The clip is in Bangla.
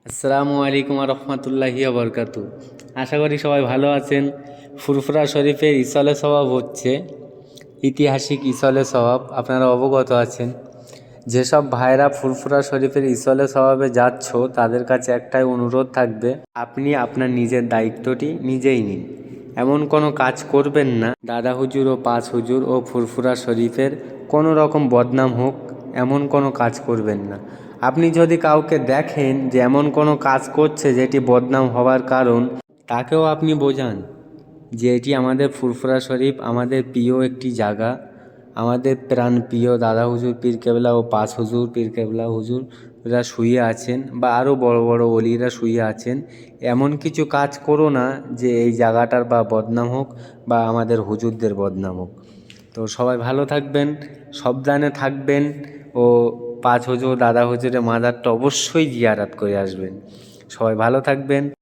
আসসালামু আলাইকুম রহমতুল্লাহি বরকাতু। আশা করি সবাই ভালো আছেন। ফুরফুরা শরীফের ইসলে সওয়াব হচ্ছে ঐতিহাসিক ইসলে সওয়াব, আপনারা অবগত আছেন। যেসব ভাইরা ফুরফুরা শরীফের ইসলে সওয়াবে যাচ্ছ তাদের কাছে একটাই অনুরোধ থাকবে, আপনি আপনার নিজের দায়িত্বটি নিজেই নিন। এমন কোনো কাজ করবেন না দাদা হুজুর ও পাঁচ হুজুর ও ফুরফুরা শরীফের কোনো রকম বদনাম হোক, এমন কোনো কাজ করবেন না। আপনি যদি কাউকে দেখেন যে এমন কোনো কাজ করছে যেটি বদনাম হওয়ার কারণ, তাকেও আপনি বোঝান যে এটি আমাদের ফুরফুরা শরীফ আমাদের প্রিয় একটি জায়গা। আমাদের প্রাণ প্রিয় দাদা হুজুর পীর কেবলা ও পাঁচ হুজুর পীর কেবলা হুজুররা শুয়ে আছেন, বা আরও বড় বড় ওলিরা শুয়ে আছেন। এমন কিছু কাজ করো না যে এই জায়গাটার বা বদনাম হোক বা আমাদের হুজুরদের বদনাম হোক। তো সবাই ভালো থাকবেন, সাবধানে থাকবেন, ও পাঁচ হুজুর দাদা হুজুরের মাজারটা অবশ্যই জিয়ারাত করে আসবেন। সবাই ভালো থাকবেন।